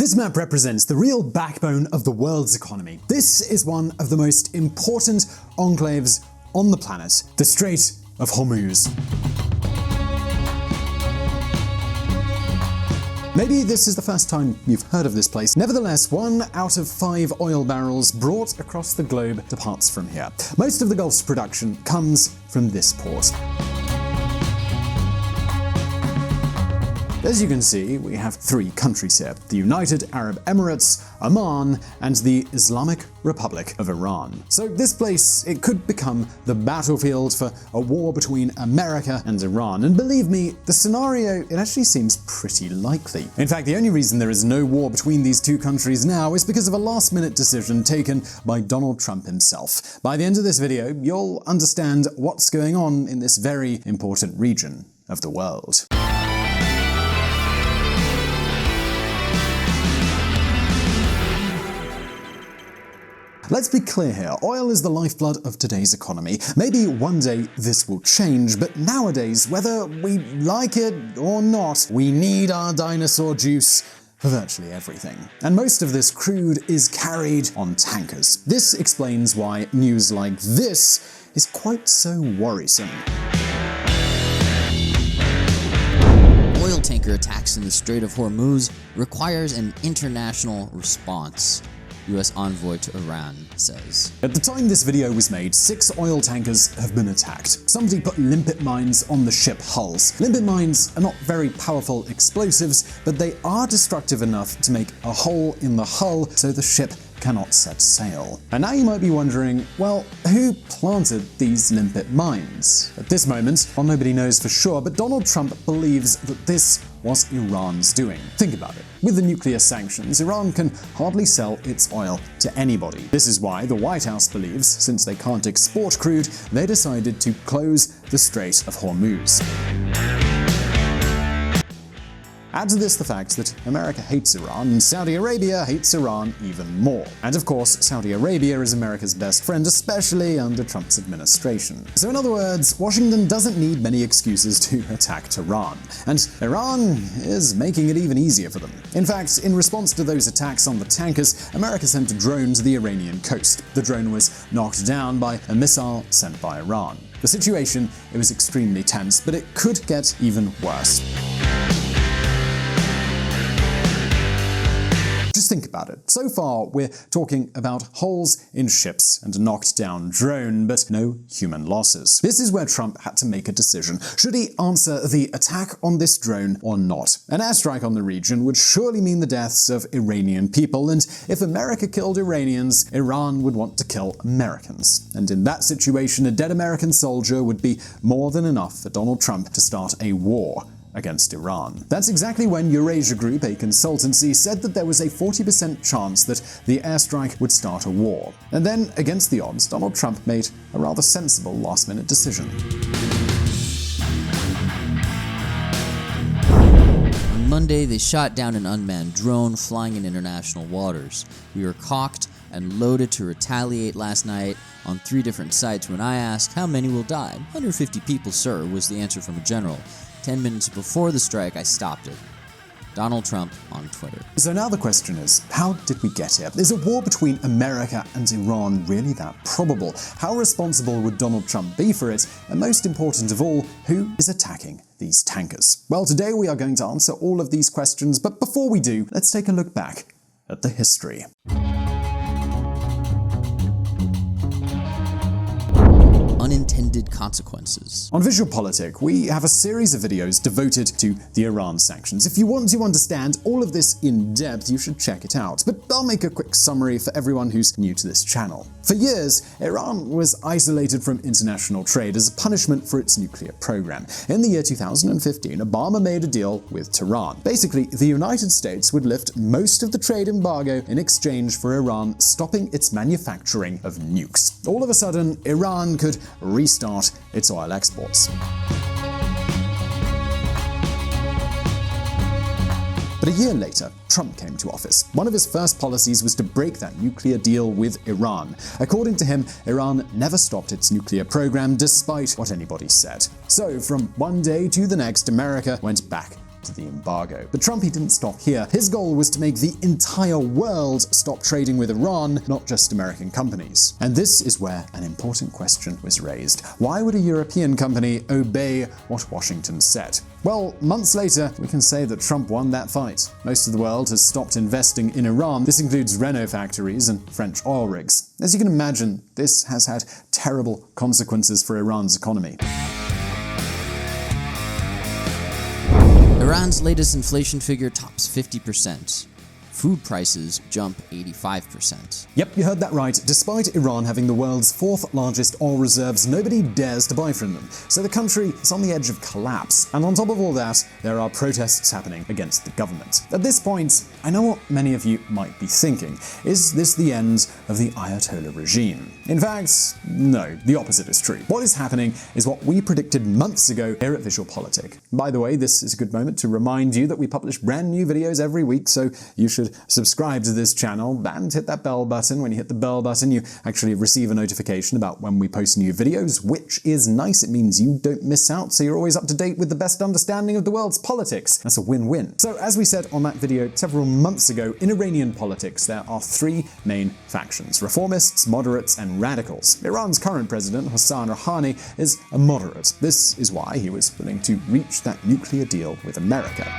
This map represents the real backbone of the world's economy. This is one of the most important enclaves on the planet, the Strait of Hormuz. Maybe this is the first time you've heard of this place. Nevertheless, 1 out of 5 oil barrels brought across the globe departs from here. Most of the Gulf's production comes from this port. As you can see, we have 3 countries here: the United Arab Emirates, Oman, and the Islamic Republic of Iran. So this place, it could become the battlefield for a war between America and Iran. And believe me, the scenario, it actually seems pretty likely. In fact, the only reason there is no war between these 2 countries now is because of a last-minute decision taken by Donald Trump himself. By the end of this video, you'll understand what's going on in this very important region of the world. Let's be clear here, oil is the lifeblood of today's economy. Maybe one day this will change, but nowadays, whether we like it or not, we need our dinosaur juice for virtually everything. And most of this crude is carried on tankers. This explains why news like this is quite so worrisome. Oil tanker attacks in the Strait of Hormuz requires an international response, U.S. envoy to Iran says. At the time this video was made, 6 oil tankers have been attacked. Somebody put limpet mines on the ship hulls. Limpet mines are not very powerful explosives, but they are destructive enough to make a hole in the hull so the ship cannot set sail. And now you might be wondering, well, who planted these limpet mines? At this moment, well, nobody knows for sure, but Donald Trump believes that this was Iran's doing. Think about it. With the nuclear sanctions, Iran can hardly sell its oil to anybody. This is why the White House believes, since they can't export crude, they decided to close the Strait of Hormuz. Add to this the fact that America hates Iran and Saudi Arabia hates Iran even more. And of course, Saudi Arabia is America's best friend, especially under Trump's administration. So in other words, Washington doesn't need many excuses to attack Tehran. And Iran is making it even easier for them. In fact, in response to those attacks on the tankers, America sent a drone to the Iranian coast. The drone was knocked down by a missile sent by Iran. The situation, it was extremely tense, but it could get even worse. Just think about it. So far, we're talking about holes in ships and a knocked down drone, but no human losses. This is where Trump had to make a decision. Should he answer the attack on this drone or not? An airstrike on the region would surely mean the deaths of Iranian people, and if America killed Iranians, Iran would want to kill Americans. And in that situation, a dead American soldier would be more than enough for Donald Trump to start a war against Iran. That's exactly when Eurasia Group, a consultancy, said that there was a 40% chance that the airstrike would start a war. And then, against the odds, Donald Trump made a rather sensible last-minute decision. On Monday, they shot down an unmanned drone flying in international waters. We were cocked and loaded to retaliate last night on 3 different sites. When I asked, how many will die? 150 people, sir, was the answer from a general. 10 minutes before the strike, I stopped it. Donald Trump on Twitter. So now the question is, how did we get here? Is a war between America and Iran really that probable? How responsible would Donald Trump be for it? And most important of all, who is attacking these tankers? Well, today we are going to answer all of these questions, but before we do, let's take a look back at the history. Unintended consequences. On VisualPolitik, we have a series of videos devoted to the Iran sanctions. If you want to understand all of this in depth, you should check it out. But I'll make a quick summary for everyone who's new to this channel. For years, Iran was isolated from international trade as a punishment for its nuclear program. In the year 2015, Obama made a deal with Tehran. Basically, the United States would lift most of the trade embargo in exchange for Iran stopping its manufacturing of nukes. All of a sudden, Iran could restart its oil exports. But a year later, Trump came to office. One of his first policies was to break that nuclear deal with Iran. According to him, Iran never stopped its nuclear program despite what anybody said. So, from one day to the next, America went back to the embargo. But Trump, he didn't stop here. His goal was to make the entire world stop trading with Iran, not just American companies. And this is where an important question was raised. Why would a European company obey what Washington said? Well, months later, we can say that Trump won that fight. Most of the world has stopped investing in Iran. This includes Renault factories and French oil rigs. As you can imagine, this has had terrible consequences for Iran's economy. Iran's latest inflation figure tops 50%. Food prices jump 85%. Yep, you heard that right. Despite Iran having the world's fourth largest oil reserves, nobody dares to buy from them. So the country is on the edge of collapse. And on top of all that, there are protests happening against the government. At this point, I know what many of you might be thinking. Is this the end of the Ayatollah regime? In fact, no, the opposite is true. What is happening is what we predicted months ago here at VisualPolitik. By the way, this is a good moment to remind you that we publish brand new videos every week, so you should subscribe to this channel and hit that bell button. When you hit the bell button, you actually receive a notification about when we post new videos, which is nice. It means you don't miss out, so you're always up to date with the best understanding of the world's politics. That's a win-win. So as we said on that video several months ago, in Iranian politics, there are three main factions: reformists, moderates, and radicals. Iran's current president, Hassan Rouhani, is a moderate. This is why he was willing to reach that nuclear deal with America.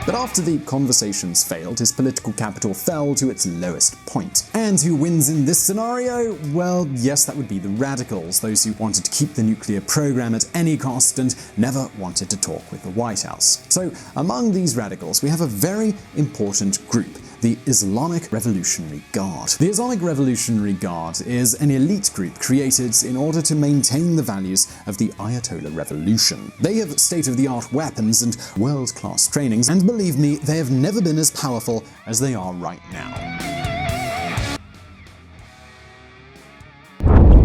But after the conversations failed, his political capital fell to its lowest point. And who wins in this scenario? Well, yes, that would be the radicals, those who wanted to keep the nuclear program at any cost and never wanted to talk with the White House. So among these radicals, we have a very important group: the Islamic Revolutionary Guard. The Islamic Revolutionary Guard is an elite group created in order to maintain the values of the Ayatollah Revolution. They have state-of-the-art weapons and world-class trainings, and believe me, they have never been as powerful as they are right now.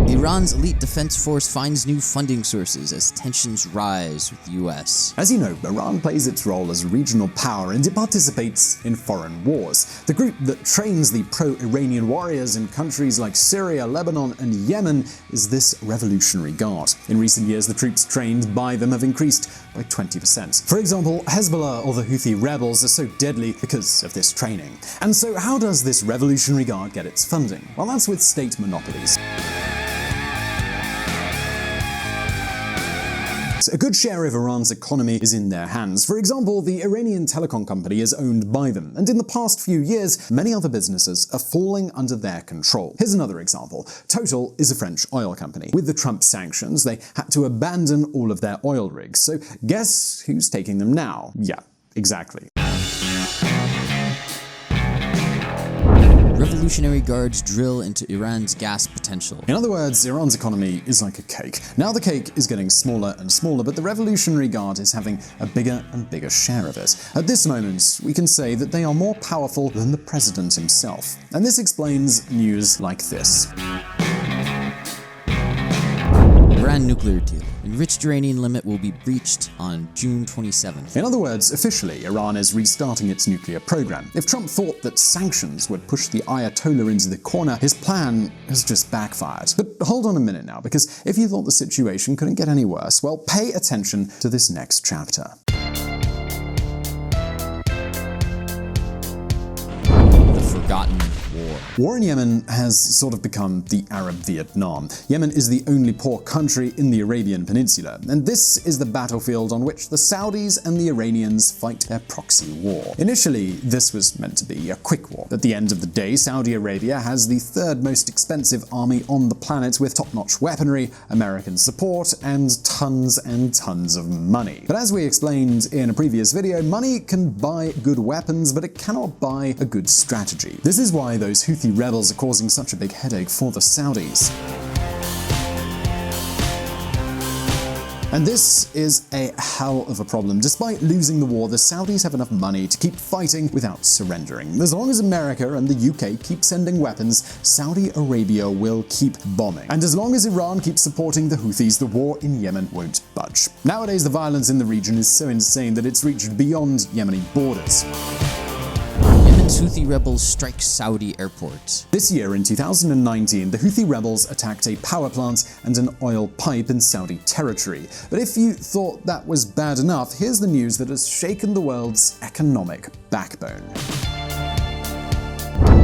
Iran's elite defense force finds new funding sources as tensions rise with the US. As you know, Iran plays its role as a regional power and it participates in foreign wars. The group that trains the pro-Iranian warriors in countries like Syria, Lebanon, and Yemen is this Revolutionary Guard. In recent years, the troops trained by them have increased by 20%. For example, Hezbollah or the Houthi rebels are so deadly because of this training. And so how does this Revolutionary Guard get its funding? Well, that's with state monopolies. A good share of Iran's economy is in their hands. For example, the Iranian telecom company is owned by them, and in the past few years, many other businesses are falling under their control. Here's another example. Total is a French oil company. With the Trump sanctions, they had to abandon all of their oil rigs. So guess who's taking them now? Yeah, exactly. Revolutionary Guards drill into Iran's gas potential. In other words, Iran's economy is like a cake. Now the cake is getting smaller and smaller, but the Revolutionary Guard is having a bigger and bigger share of it. At this moment, we can say that they are more powerful than the president himself. And this explains news like this. Iran nuclear deal. Enriched uranium limit will be breached on June 27th. In other words, officially, Iran is restarting its nuclear program. If Trump thought that sanctions would push the Ayatollah into the corner, his plan has just backfired. But hold on a minute now, because if you thought the situation couldn't get any worse, well, pay attention to this next chapter. The Forgotten War. War in Yemen has sort of become the Arab Vietnam. Yemen is the only poor country in the Arabian Peninsula, and this is the battlefield on which the Saudis and the Iranians fight their proxy war. Initially, this was meant to be a quick war. At the end of the day, Saudi Arabia has the third most expensive army on the planet with top-notch weaponry, American support, and tons of money. But as we explained in a previous video, money can buy good weapons, but it cannot buy a good strategy. This is why those Houthi rebels are causing such a big headache for the Saudis. And this is a hell of a problem. Despite losing the war, the Saudis have enough money to keep fighting without surrendering. As long as America and the UK keep sending weapons, Saudi Arabia will keep bombing. And as long as Iran keeps supporting the Houthis, the war in Yemen won't budge. Nowadays, the violence in the region is so insane that it's reached beyond Yemeni borders. Yemen's Houthi rebels strike Saudi airport. This year, in 2019, the Houthi rebels attacked a power plant and an oil pipe in Saudi territory. But if you thought that was bad enough, here's the news that has shaken the world's economic backbone.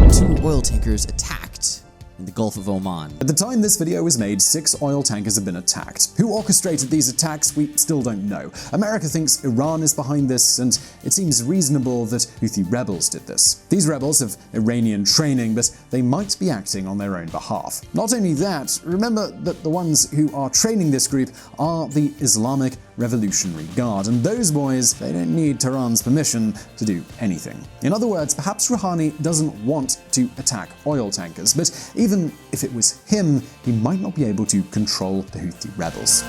2 oil tankers attacked in the Gulf of Oman. At the time this video was made, 6 oil tankers have been attacked. Who orchestrated these attacks, we still don't know. America thinks Iran is behind this, and it seems reasonable that Houthi rebels did this. These rebels have Iranian training, but they might be acting on their own behalf. Not only that, remember that the ones who are training this group are the Islamic Revolutionary Guard, and those boys, they don't need Tehran's permission to do anything. In other words, perhaps Rouhani doesn't want to attack oil tankers, but even if it was him, he might not be able to control the Houthi rebels.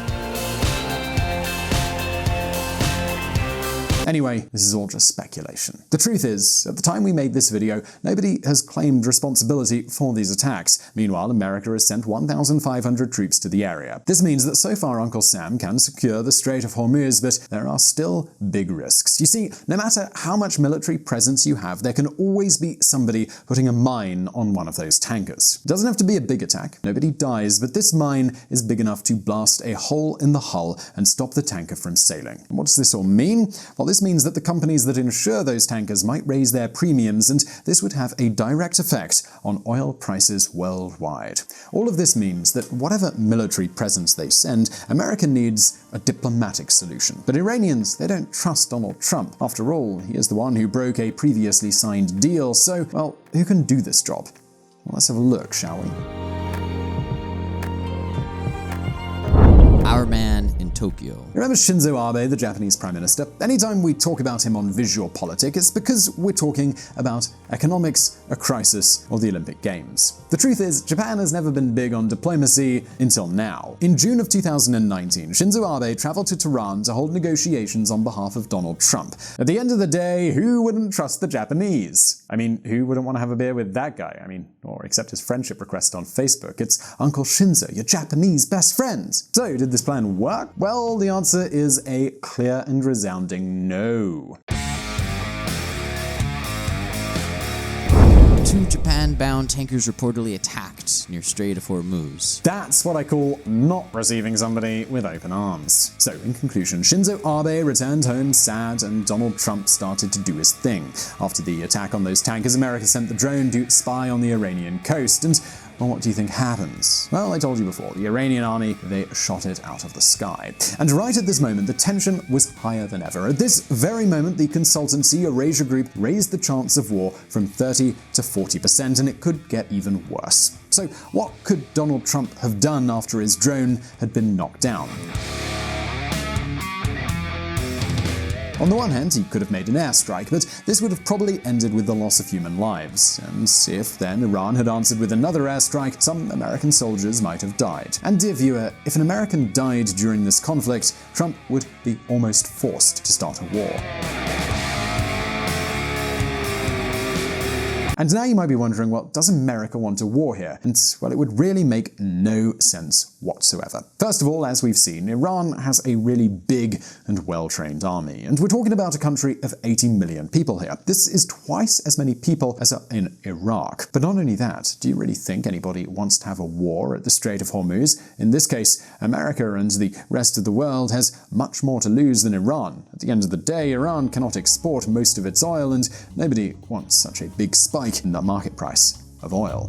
Anyway, this is all just speculation. The truth is, at the time we made this video, nobody has claimed responsibility for these attacks. Meanwhile, America has sent 1,500 troops to the area. This means that so far Uncle Sam can secure the Strait of Hormuz, but there are still big risks. You see, no matter how much military presence you have, there can always be somebody putting a mine on one of those tankers. It doesn't have to be a big attack, nobody dies, but this mine is big enough to blast a hole in the hull and stop the tanker from sailing. And what does this all mean? Well, this means that the companies that insure those tankers might raise their premiums, and this would have a direct effect on oil prices worldwide. All of this means that whatever military presence they send, America needs a diplomatic solution. But Iranians, they don't trust Donald Trump. After all, he is the one who broke a previously signed deal, so, well, who can do this job? Well, let's have a look, shall we? Our man in Tokyo. Remember Shinzo Abe, the Japanese Prime Minister? Anytime we talk about him on VisualPolitik, it's because we're talking about economics, a crisis, or the Olympic Games. The truth is, Japan has never been big on diplomacy until now. In June of 2019, Shinzo Abe traveled to Tehran to hold negotiations on behalf of Donald Trump. At the end of the day, who wouldn't trust the Japanese? I mean, who wouldn't want to have a beer with that guy? Or accept his friendship request on Facebook. It's Uncle Shinzo, your Japanese best friend. So, did this plan work? Well, the answer is a clear and resounding no. 2 Japan-bound tankers reportedly attacked near Strait of Hormuz. That's what I call not receiving somebody with open arms. So, in conclusion, Shinzo Abe returned home sad, and Donald Trump started to do his thing. After the attack on those tankers, America sent the drone to spy on the Iranian coast, and well, what do you think happens? Well, I told you before, the Iranian army, they shot it out of the sky. And right at this moment, the tension was higher than ever. At this very moment, the consultancy Eurasia Group raised the chance of war from 30 to 40%, and it could get even worse. So what could Donald Trump have done after his drone had been knocked down? On the one hand, he could have made an airstrike, but this would have probably ended with the loss of human lives. And if then Iran had answered with another airstrike, some American soldiers might have died. And dear viewer, if an American died during this conflict, Trump would be almost forced to start a war. And now you might be wondering, well, does America want a war here? And, well, it would really make no sense whatsoever. First of all, as we've seen, Iran has a really big and well-trained army. And we're talking about a country of 80 million people here. This is twice as many people as are in Iraq. But not only that, do you really think anybody wants to have a war at the Strait of Hormuz? In this case, America and the rest of the world has much more to lose than Iran. At the end of the day, Iran cannot export most of its oil, and nobody wants such a big spike in the market price of oil.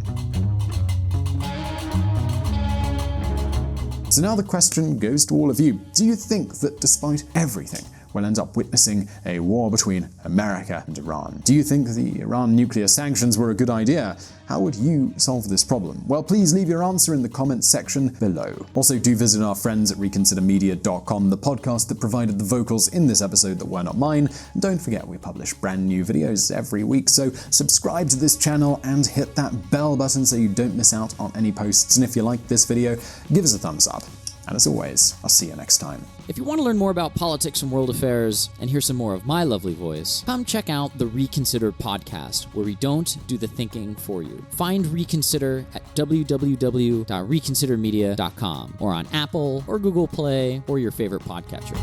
So now the question goes to all of you. Do you think that despite everything, we'll end up witnessing a war between America and Iran? Do you think the Iran nuclear sanctions were a good idea? How would you solve this problem? Well, please leave your answer in the comments section below. Also, do visit our friends at reconsidermedia.com, the podcast that provided the vocals in this episode that were not mine. And don't forget, we publish brand new videos every week, so subscribe to this channel and hit that bell button so you don't miss out on any posts. And if you like this video, give us a thumbs up. And as always, I'll see you next time. If you want to learn more about politics and world affairs and hear some more of my lovely voice, come check out the Reconsider podcast, where we don't do the thinking for you. Find Reconsider at www.reconsidermedia.com or on Apple or Google Play or your favorite podcatcher.